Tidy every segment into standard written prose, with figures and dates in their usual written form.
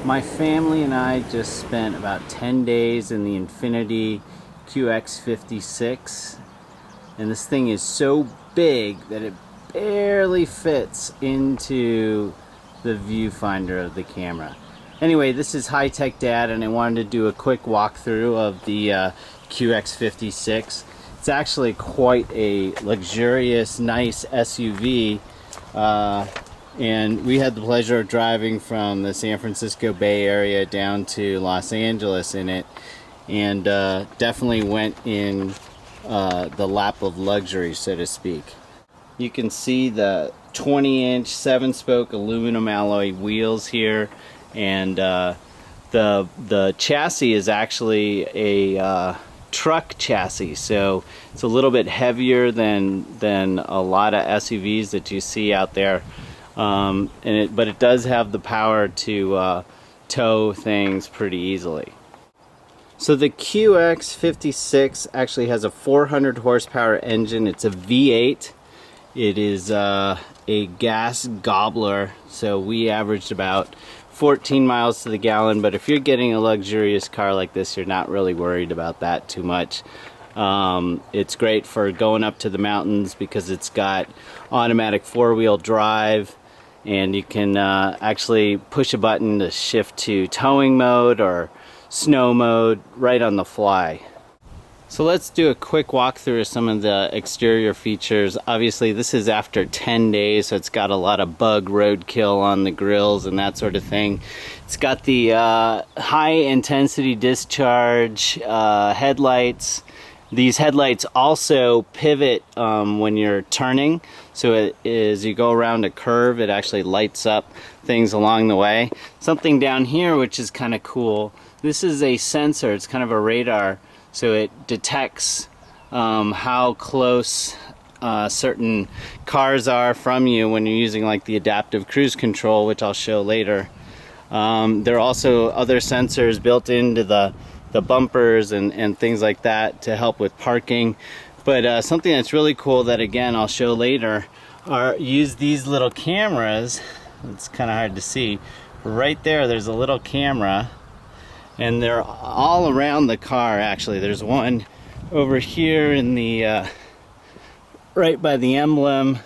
My family and I just spent about 10 days in the Infiniti QX56, and this thing is so big that it barely fits into the viewfinder of the camera. Anyway, this is HighTechDad, and I wanted to do a quick walkthrough of the QX56. It's actually quite a luxurious, nice SUV. And we had the pleasure of driving from the San Francisco Bay Area down to Los Angeles in it, and definitely went in the lap of luxury, so to speak. You can see the 20-inch 7-spoke aluminum alloy wheels here, and the chassis is actually a truck chassis, so it's a little bit heavier than a lot of SUVs that you see out there. But it does have the power to tow things pretty easily. So the QX56 actually has a 400 horsepower engine. It's a V8. It is a gas gobbler, so we averaged about 14 miles to the gallon, but if you're getting a luxurious car like this, you're not really worried about that too much. It's great for going up to the mountains because it's got automatic 4-wheel drive, and you can actually push a button to shift to towing mode or snow mode right on the fly. So let's do a quick walkthrough of some of the exterior features. Obviously this is after 10 days, so it's got a lot of bug roadkill on the grills and that sort of thing. It's got the high intensity discharge headlights. These headlights also pivot when you're turning, so as you go around a curve, it actually lights up things along the way. Something down here which is kind of cool, this is a sensor, it's kind of a radar, so it detects how close certain cars are from you when you're using like the adaptive cruise control, which I'll show later. There are also other sensors built into the bumpers and things like that to help with parking. But something that's really cool that again I'll show later use these little cameras. It's kind of hard to see. Right there's a little camera, and they're all around the car actually. There's one over here in the right by the emblem.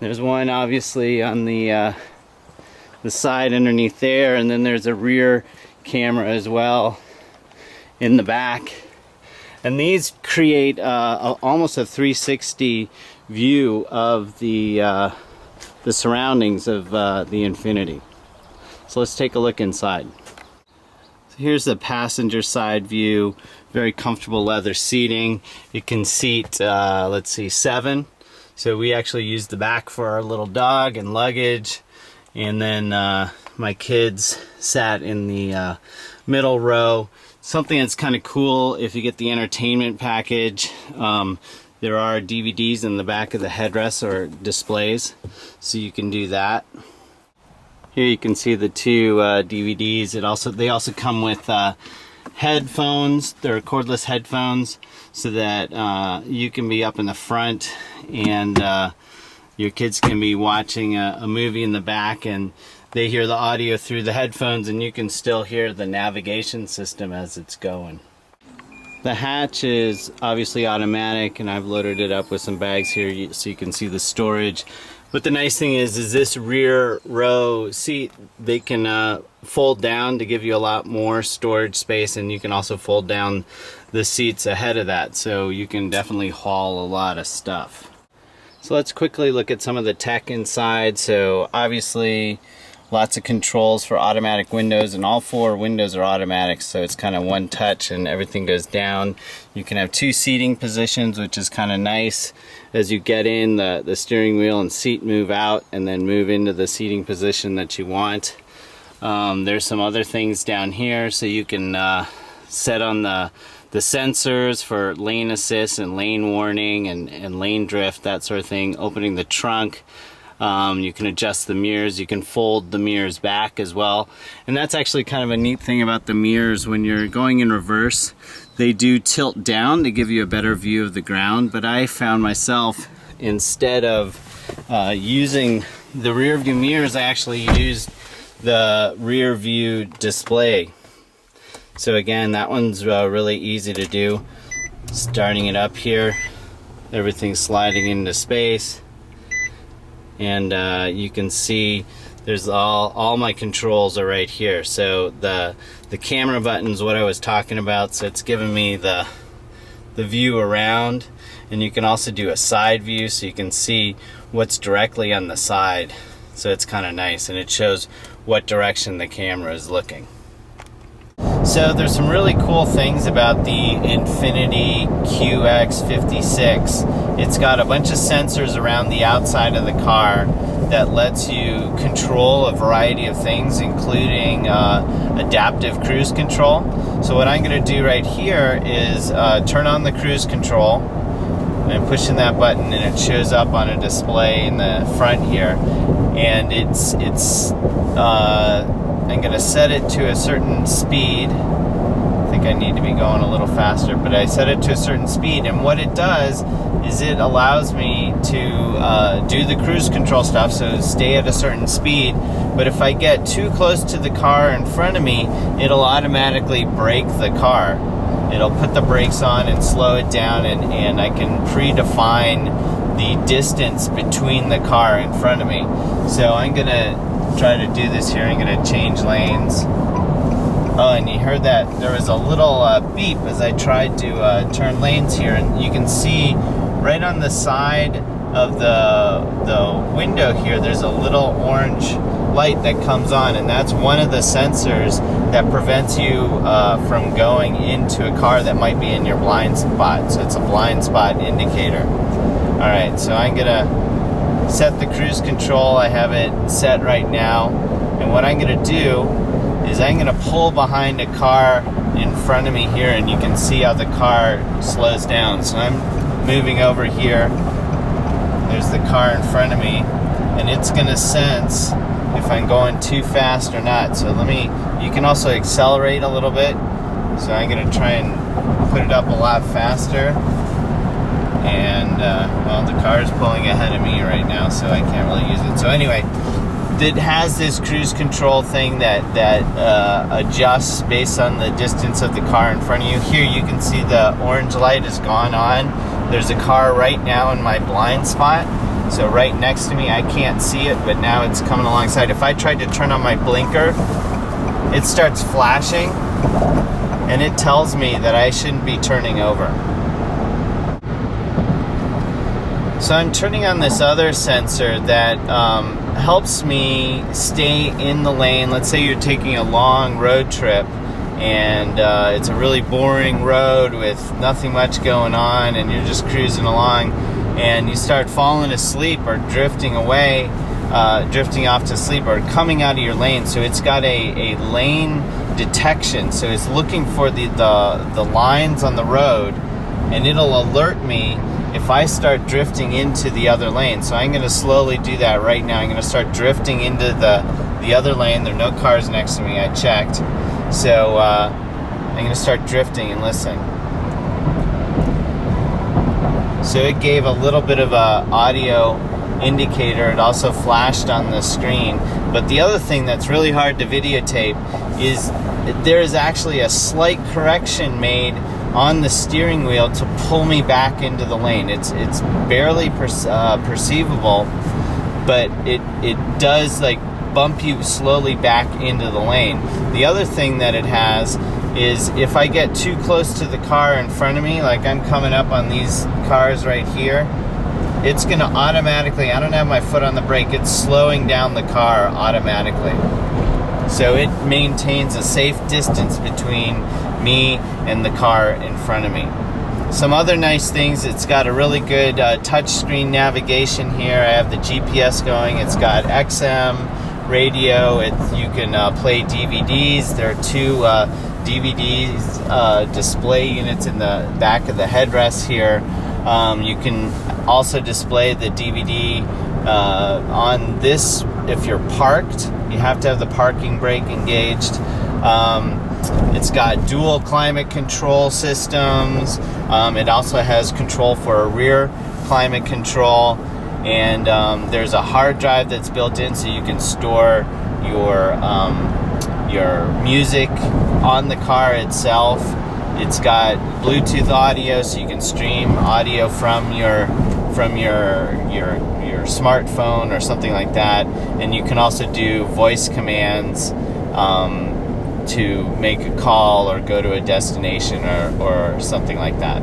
There's one obviously on the side underneath there, and then there's a rear camera as well in the back, and these create almost a 360 view of the surroundings of the Infiniti. So let's take a look inside. So here's the passenger side view. Very comfortable leather seating. You can seat let's see, 7. So we actually used the back for our little dog and luggage, and then my kids sat in the middle row. Something that's kind of cool, if you get the entertainment package, there are DVDs in the back of the headrest or displays, so you can do that. Here you can see the 2 DVDs. They also come with headphones. They're cordless headphones, so that you can be up in the front and your kids can be watching a movie in the back, and they hear the audio through the headphones, and you can still hear the navigation system as it's going. The hatch is obviously automatic, and I've loaded it up with some bags here so you can see the storage. But the nice thing is this rear row seat, they can fold down to give you a lot more storage space, and you can also fold down the seats ahead of that, so you can definitely haul a lot of stuff. So let's quickly look at some of the tech inside. So obviously lots of controls for automatic windows, and all 4 windows are automatic, so it's kind of one touch and everything goes down. You can have 2 seating positions, which is kind of nice. As you get in, the steering wheel and seat move out and then move into the seating position that you want. There's some other things down here, so you can set on the sensors for lane assist and lane warning and lane drift, that sort of thing. Opening the trunk. You can adjust the mirrors, you can fold the mirrors back as well. And that's actually kind of a neat thing about the mirrors. When you're going in reverse, they do tilt down to give you a better view of the ground, but I found myself, instead of using the rear view mirrors, I actually used the rear view display. So again, that one's really easy to do. Starting it up here, everything's sliding into space, and you can see there's all my controls are right here. So the camera button's what I was talking about, so it's giving me the view around, and you can also do a side view so you can see what's directly on the side. So it's kind of nice, and it shows what direction the camera is looking. So there's some really cool things about the Infiniti QX56. It's got a bunch of sensors around the outside of the car that lets you control a variety of things, including adaptive cruise control. So what I'm going to do right here is turn on the cruise control. I'm pushing that button and it shows up on a display in the front here, and I'm going to set it to a certain speed. I think I need to be going a little faster, but I set it to a certain speed, and what it does is it allows me to do the cruise control stuff, so stay at a certain speed. But if I get too close to the car in front of me, it'll automatically brake the car. It'll put the brakes on and slow it down, and I can predefine the distance between the car in front of me. So I'm gonna try to do this here. I'm gonna change lanes. Oh, and you heard that there was a little beep as I tried to turn lanes here, and you can see right on the side of the window here, there's a little orange light that comes on, and that's one of the sensors that prevents you from going into a car that might be in your blind spot. So it's a blind spot indicator. All right, so I'm gonna set the cruise control. I have it set right now, and what I'm gonna do is I'm gonna pull behind a car in front of me here, and you can see how the car slows down. So I'm moving over here. There's the car in front of me, and it's gonna sense if I'm going too fast or not. So you can also accelerate a little bit. So I'm gonna try and put it up a lot faster. And well, the car is pulling ahead of me right now, so I can't really use it. So anyway, it has this cruise control thing that adjusts based on the distance of the car in front of you. Here you can see the orange light has gone on. There's a car right now in my blind spot, so right next to me. I can't see it, but now it's coming alongside. If I tried to turn on my blinker, it starts flashing, and it tells me that I shouldn't be turning over. So I'm turning on this other sensor that helps me stay in the lane. Let's say you're taking a long road trip, and it's a really boring road with nothing much going on, and you're just cruising along, and you start falling asleep or drifting away, drifting off to sleep, or coming out of your lane. So it's got a lane detection, so it's looking for the lines on the road, and it'll alert me if I start drifting into the other lane. So I'm going to slowly do that right now. I'm going to start drifting into the other lane. There are no cars next to me, I checked. So I'm going to start drifting and listen. So it gave a little bit of a audio indicator. It also flashed on the screen. But the other thing that's really hard to videotape is there is actually a slight correction made on the steering wheel to pull me back into the lane. It's barely perceivable, but it does like bump you slowly back into the lane. The other thing that it has is if I get too close to the car in front of me, like I'm coming up on these cars right here, it's gonna automatically, I don't have my foot on the brake, it's slowing down the car automatically. So it maintains a safe distance between me and the car in front of me. Some other nice things, it's got a really good touchscreen navigation here. I have the GPS going. It's got XM radio. You can play DVDs. There are two DVDs display units in the back of the headrest here. You can also display the DVD On this, if you're parked, you have to have the parking brake engaged. It's got dual climate control systems. It also has control for a rear climate control, and there's a hard drive that's built in, so you can store your music on the car itself. It's got Bluetooth audio, so you can stream audio from your smartphone or something like that, and you can also do voice commands to make a call or go to a destination or something like that.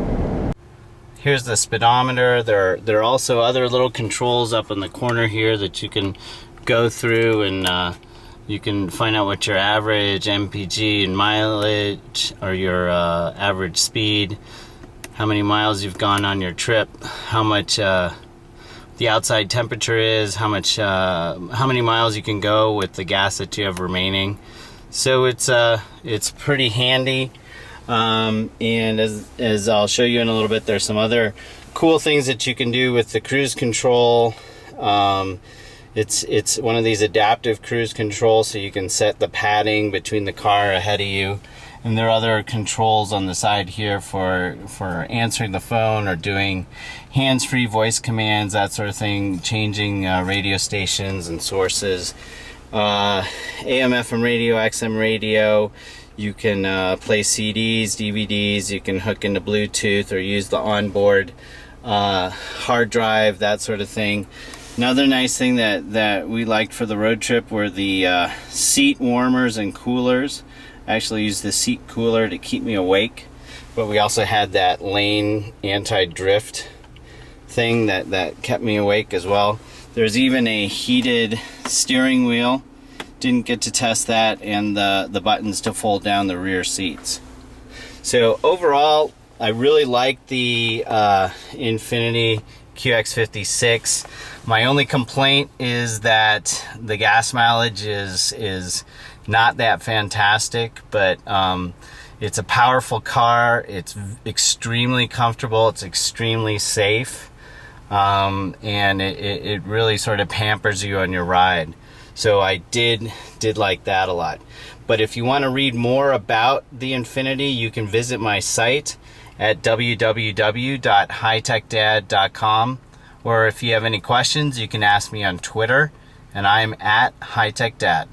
Here's the speedometer. There are also other little controls up in the corner here that you can go through, and you can find out what your average MPG and mileage, or your average speed, how many miles you've gone on your trip, how much the outside temperature is, how many miles you can go with the gas that you have remaining. So it's pretty handy. And as I'll show you in a little bit, there's some other cool things that you can do with the cruise control. It's one of these adaptive cruise controls, so you can set the padding between the car ahead of you. And there are other controls on the side here for answering the phone or doing hands-free voice commands, that sort of thing, changing radio stations and sources. AM, FM radio, XM radio. You can play CDs, DVDs. You can hook into Bluetooth or use the onboard hard drive, that sort of thing. Another nice thing that we liked for the road trip were the seat warmers and coolers. I actually used the seat cooler to keep me awake, but we also had that lane anti-drift thing that kept me awake as well. There's even a heated steering wheel. Didn't get to test that, and the buttons to fold down the rear seats. So overall, I really like the Infiniti QX56. My only complaint is that the gas mileage is not that fantastic, but it's a powerful car. It's extremely comfortable. It's extremely safe, and it really sort of pampers you on your ride. So I did like that a lot. But if you want to read more about the Infiniti, you can visit my site at www.hightechdad.com, or if you have any questions, you can ask me on Twitter, and I'm at HighTechDad.